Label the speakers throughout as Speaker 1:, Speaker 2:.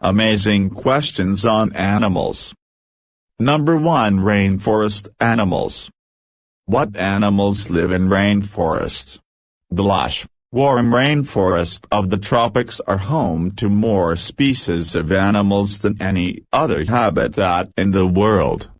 Speaker 1: amazing questions on animals. Number 1. Rainforest animals. What animals live in rainforests? The lush, warm rainforests of the tropics are home to more species of animals than any other habitat in the world.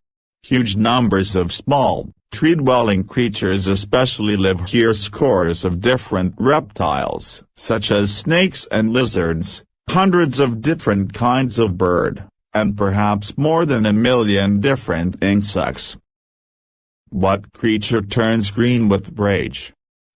Speaker 1: Huge numbers of small, tree-dwelling creatures especially live here. Scores of different reptiles, such as snakes and lizards, hundreds of different kinds of bird, and perhaps more than 1 million different insects. What creature turns green with rage?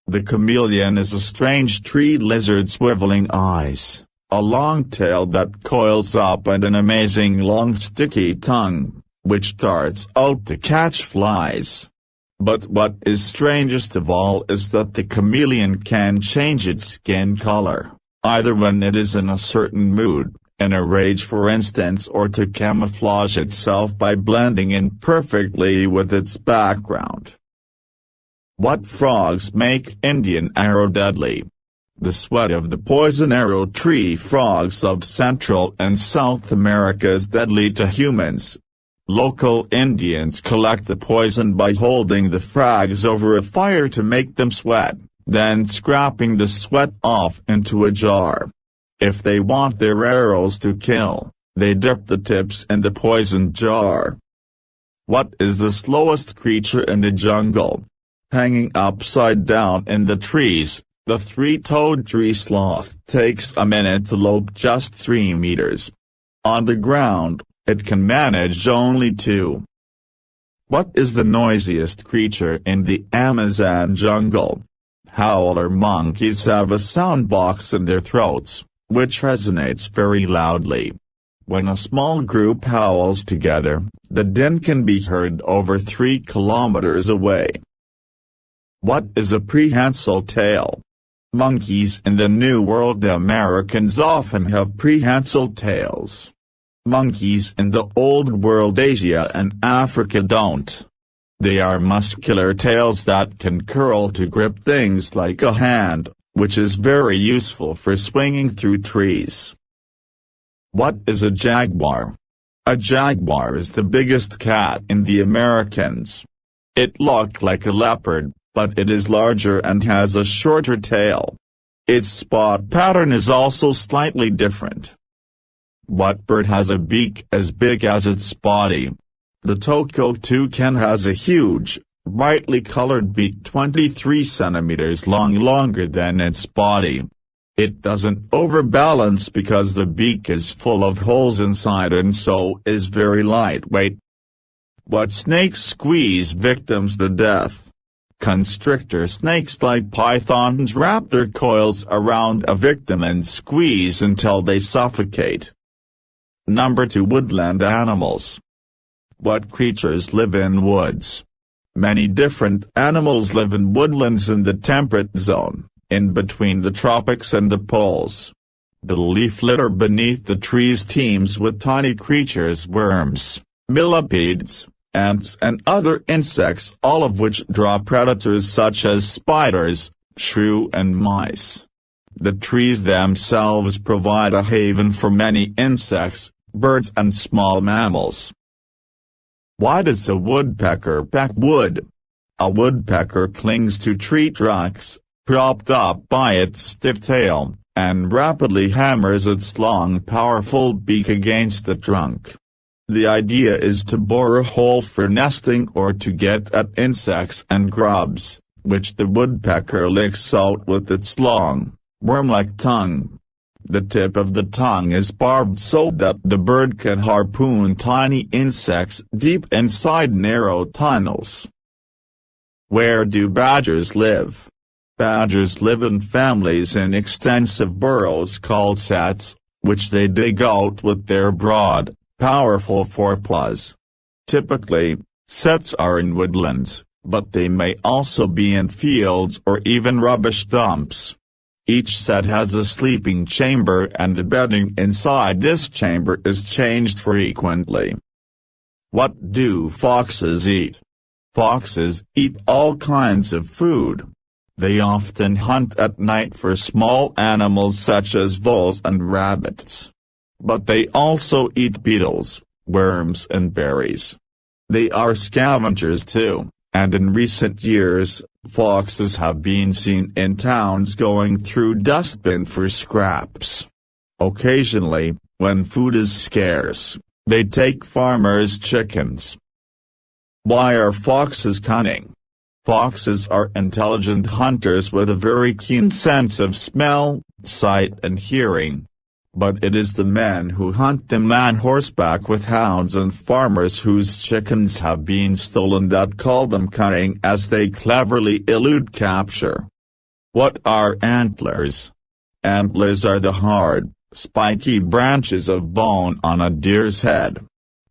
Speaker 1: The chameleon is a strange tree lizard, swiveling eyes, a long tail that coils up, and an amazing long sticky tongue, which darts out to catch flies. But what is strangest of all is that the chameleon can change its skin color, either when it is in a certain mood, in a rage for instance, or to camouflage itself by blending in perfectly with its background. What frogs make Indian arrow deadly? The sweat of the poison arrow tree frogs of Central and South America is deadly to humans. Local Indians collect the poison by holding the frogs over a fire to make them sweat, then scraping the sweat off into a jar. If they want their arrows to kill, they dip the tips in the poison jar. What is the slowest creature in the jungle? Hanging upside down in the trees, the 3-toed tree sloth takes a minute to lope just 3 meters. On the ground, it can manage only 2. What is the noisiest creature in the Amazon jungle? Howler monkeys have a sound box in their throats, which resonates very loudly. When a small group howls together, the din can be heard over 3 kilometers away. What is a prehensile tail? Monkeys in the New World Americans often have prehensile tails. Monkeys in the Old World Asia and Africa don't. They are muscular tails that can curl to grip things like a hand, which is very useful for swinging through trees. What is a jaguar? A jaguar is the biggest cat in the Americans. It looks like a leopard, but it is larger and has a shorter tail. Its spot pattern is also slightly different. What bird has a beak as big as its body? The Toco toucan has a huge, brightly colored beak 23 centimeters long, longer than its body. It doesn't overbalance because the beak is full of holes inside and so is very lightweight. What snakes squeeze victims to death? Constrictor snakes like pythons wrap their coils around a victim and squeeze until they suffocate. Number 2. Woodland animals. What creatures live in woods? Many different animals live in woodlands in the temperate zone, in between the tropics and the poles. The leaf litter beneath the trees teems with tiny creatures, worms, millipedes, ants and other insects, all of which draw predators such as spiders, shrew and mice. The trees themselves provide a haven for many insects, birds and small mammals. Why does a woodpecker peck wood? A woodpecker clings to tree trunks, propped up by its stiff tail, and rapidly hammers its long powerful beak against the trunk. The idea is to bore a hole for nesting or to get at insects and grubs, which the woodpecker licks out with its long, worm-like tongue. The tip of the tongue is barbed so that the bird can harpoon tiny insects deep inside narrow tunnels. Where do badgers live? Badgers live in families in extensive burrows called sets, which they dig out with their broad, powerful forepaws. Typically, sets are in woodlands, but they may also be in fields or even rubbish dumps. Each set has a sleeping chamber and the bedding inside this chamber is changed frequently. What do foxes eat? Foxes eat all kinds of food. They often hunt at night for small animals such as voles and rabbits. but they also eat beetles, worms and berries. They are scavengers too, and in recent years, foxes have been seen in towns going through dustbin for scraps. Occasionally, when food is scarce, they take farmers' chickens. Why are foxes cunning? Foxes are intelligent hunters with a very keen sense of smell, sight and hearing. But it is the men who hunt them on horseback with hounds and farmers whose chickens have been stolen that call them cunning, as they cleverly elude capture. What are antlers? Antlers are the hard, spiky branches of bone on a deer's head.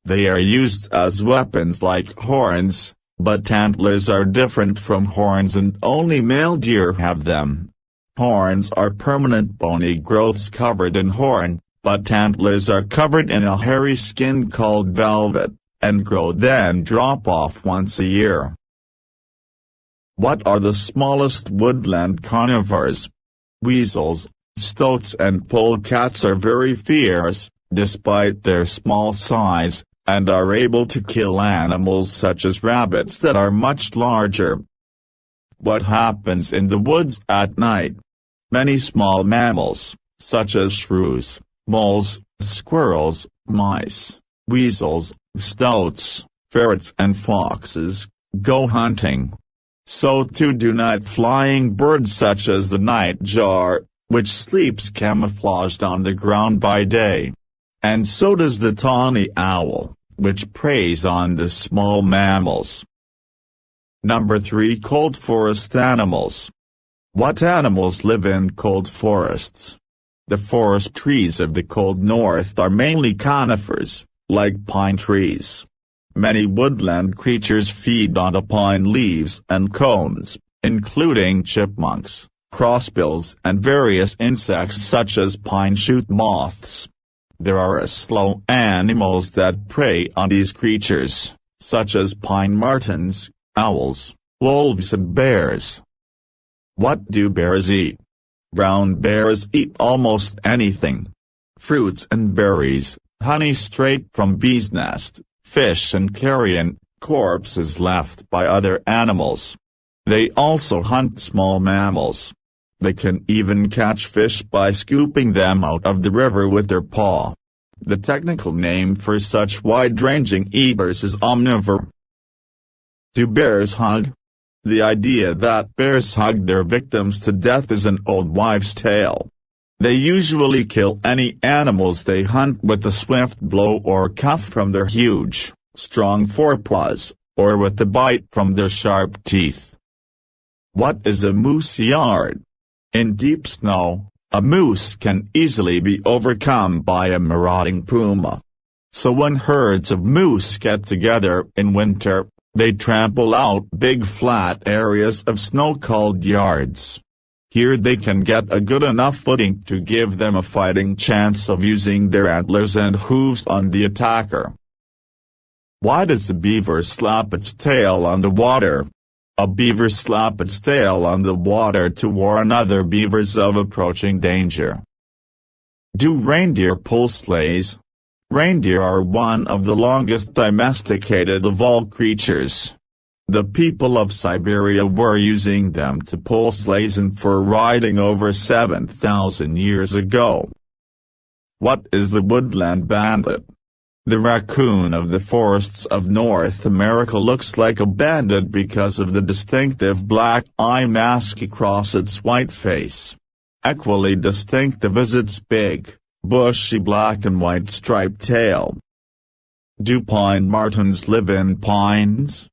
Speaker 1: They are used as weapons like horns, but antlers are different from horns and only male deer have them. Horns are permanent bony growths covered in horn, but antlers are covered in a hairy skin called velvet, and grow then drop off once a year. What are the smallest woodland carnivores? Weasels, stoats and polecats are very fierce, despite their small size, and are able to kill animals such as rabbits that are much larger. What happens in the woods at night? Many small mammals, such as shrews, moles, squirrels, mice, weasels, stoats, ferrets and foxes, go hunting. So too do night-flying birds such as the nightjar, which sleeps camouflaged on the ground by day. And so does the tawny owl, which preys on the small mammals. Number 3. Cold forest animals. What animals live in cold forests? The forest trees of the cold north are mainly conifers, like pine trees. Many woodland creatures feed on the pine leaves and cones, including chipmunks, crossbills and various insects such as pine shoot moths. There are slow animals that prey on these creatures, such as pine martens, owls, wolves and bears. What do bears eat? Brown bears eat almost anything. Fruits and berries, honey straight from bees' nest, fish and carrion, corpses left by other animals. They also hunt small mammals. They can even catch fish by scooping them out of the river with their paw. The technical name for such wide-ranging eaters is omnivore. Do bears hug? The idea that bears hug their victims to death is an old wives' tale. They usually kill any animals they hunt with a swift blow or cuff from their huge, strong forepaws, or with a bite from their sharp teeth. What is a moose yard? In deep snow, a moose can easily be overcome by a marauding puma. So when herds of moose get together in winter, they trample out big flat areas of snow called yards. Here they can get a good enough footing to give them a fighting chance of using their antlers and hooves on the attacker. Why does a beaver slap its tail on the water? A beaver slaps its tail on the water to warn other beavers of approaching danger. Do reindeer pull sleighs? Reindeer are one of the longest domesticated of all creatures. The people of Siberia were using them to pull sleighs and for riding over 7,000 years ago. What is the woodland bandit? The raccoon of the forests of North America looks like a bandit because of the distinctive black eye mask across its white face. Equally distinctive is its big, bushy black and white striped tail. Do pine martens live in pines?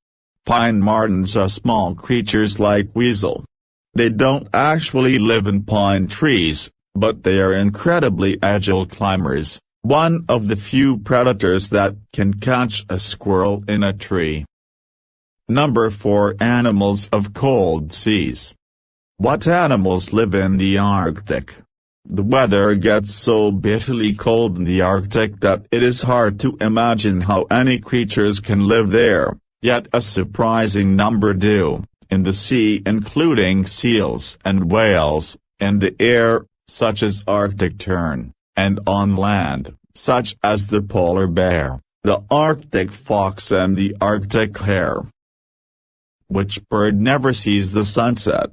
Speaker 1: Pine martens are small creatures like weasel. They don't actually live in pine trees, but they are incredibly agile climbers, one of the few predators that can catch a squirrel in a tree. Number 4. Animals of cold seas. What animals live in the Arctic? The weather gets so bitterly cold in the Arctic that it is hard to imagine how any creatures can live there, yet a surprising number do, in the sea including seals and whales, in the air, such as Arctic tern, and on land, such as the polar bear, the Arctic fox and the Arctic hare. Which bird never sees the sunset?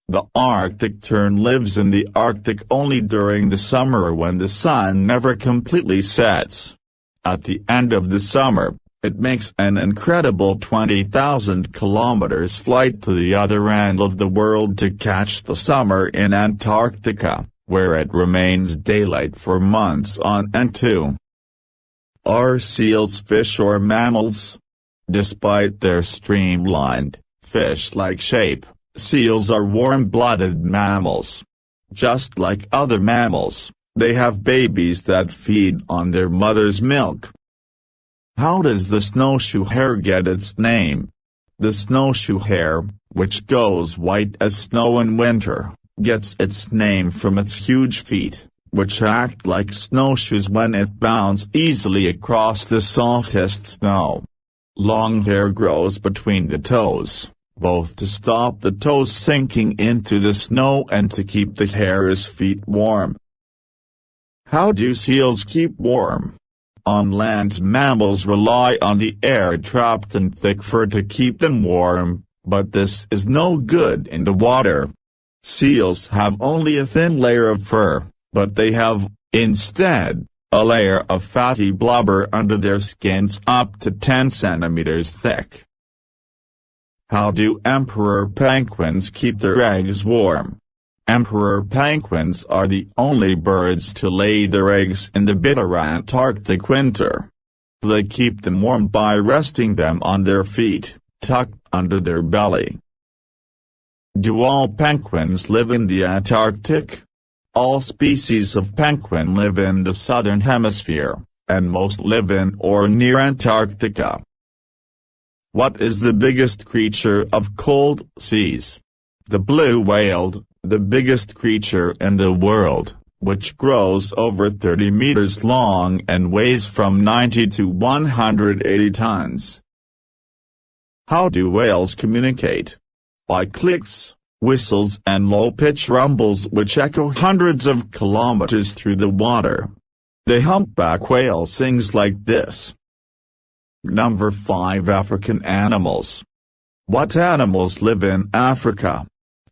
Speaker 1: The Arctic tern lives in the Arctic only during the summer when the sun never completely sets. At the end of the summer, it makes an incredible 20,000 kilometers flight to the other end of the world to catch the summer in Antarctica, where it remains daylight for months on end too. Are seals fish or mammals? Despite their streamlined, fish-like shape, seals are warm-blooded mammals. Just like other mammals, they have babies that feed on their mother's milk. How does the snowshoe hare get its name? The snowshoe hare, which goes white as snow in winter, gets its name from its huge feet, which act like snowshoes when it bounds easily across the softest snow. Long hair grows between the toes, both to stop the toes sinking into the snow and to keep the hare's feet warm. How do seals keep warm? On land, mammals rely on the air trapped in thick fur to keep them warm, but this is no good in the water. Seals have only a thin layer of fur, but they have, instead, a layer of fatty blubber under their skins up to 10 centimeters thick. How do emperor penguins keep their eggs warm? Emperor penguins are the only birds to lay their eggs in the bitter Antarctic winter. They keep them warm by resting them on their feet, tucked under their belly. Do all penguins live in the Antarctic? All species of penguin live in the southern hemisphere, and most live in or near Antarctica. What is the biggest creature of cold seas? The blue whale, the biggest creature in the world, which grows over 30 meters long and weighs from 90 to 180 tons. How do whales communicate? By clicks, whistles and low-pitch rumbles which echo hundreds of kilometers through the water. The humpback whale sings like this. Number 5. African animals. What animals live in Africa?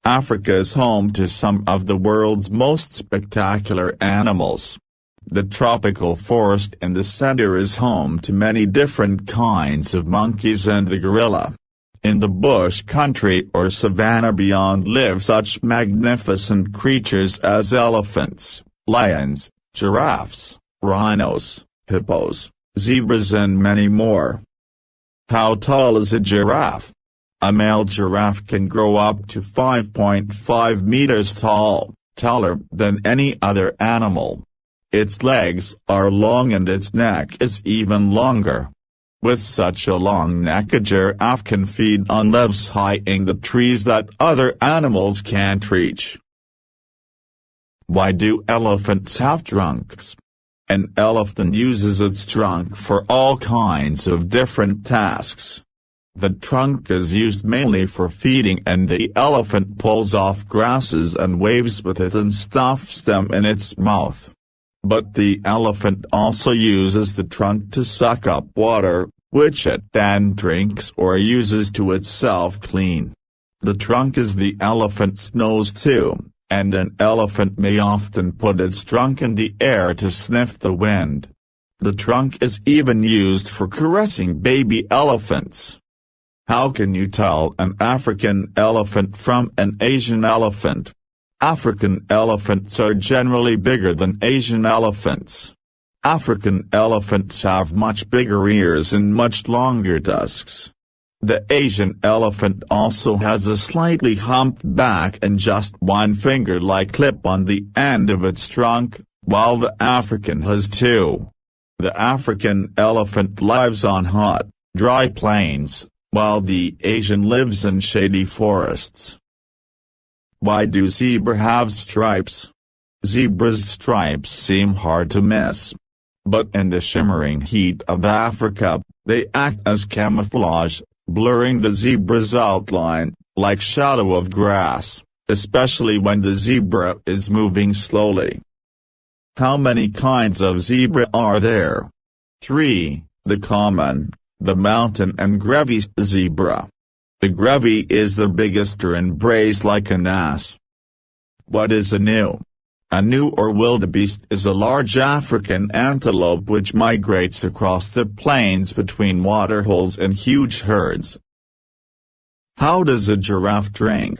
Speaker 1: Africa is home to some of the world's most spectacular animals. The tropical forest in the center is home to many different kinds of monkeys and the gorilla. In the bush country or savanna beyond live such magnificent creatures as elephants, lions, giraffes, rhinos, hippos, zebras and many more. How tall is a giraffe? A male giraffe can grow up to 5.5 meters tall, taller than any other animal. Its legs are long and its neck is even longer. With such a long neck, a giraffe can feed on leaves high in the trees that other animals can't reach. Why do elephants have trunks? An elephant uses its trunk for all kinds of different tasks. The trunk is used mainly for feeding, and the elephant pulls off grasses and waves with it and stuffs them in its mouth. But the elephant also uses the trunk to suck up water, which it then drinks or uses to itself clean. The trunk is the elephant's nose too, and an elephant may often put its trunk in the air to sniff the wind. The trunk is even used for caressing baby elephants. How can you tell an African elephant from an Asian elephant? African elephants are generally bigger than Asian elephants. African elephants have much bigger ears and much longer tusks. The Asian elephant also has a slightly humped back and just one finger-like clip on the end of its trunk, while the African has two. The African elephant lives on hot, dry plains, while the Asian lives in shady forests. Why do zebras have stripes? Zebras' stripes seem hard to miss. But in the shimmering heat of Africa, they act as camouflage, blurring the zebra's outline, like shadow of grass, especially when the zebra is moving slowly. How many kinds of zebra are there? 3. The common, the mountain and gravy zebra. The gravy is the biggest and brays like an ass. What is a gnu? A gnu or wildebeest is a large African antelope which migrates across the plains between waterholes and huge herds. How does a giraffe drink?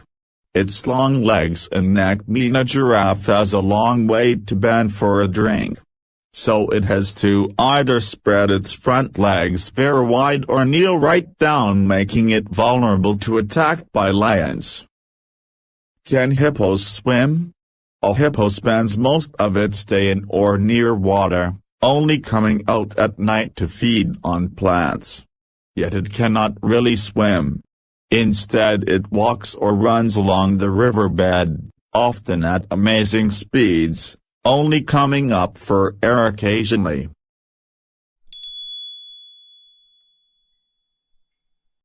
Speaker 1: Its long legs and neck mean a giraffe has a long way to bend for a drink. So it has to either spread its front legs very wide or kneel right down, making it vulnerable to attack by lions. Can hippos swim? A hippo spends most of its day in or near water, only coming out at night to feed on plants. Yet it cannot really swim. Instead it walks or runs along the riverbed, often at amazing speeds, only coming up for air occasionally.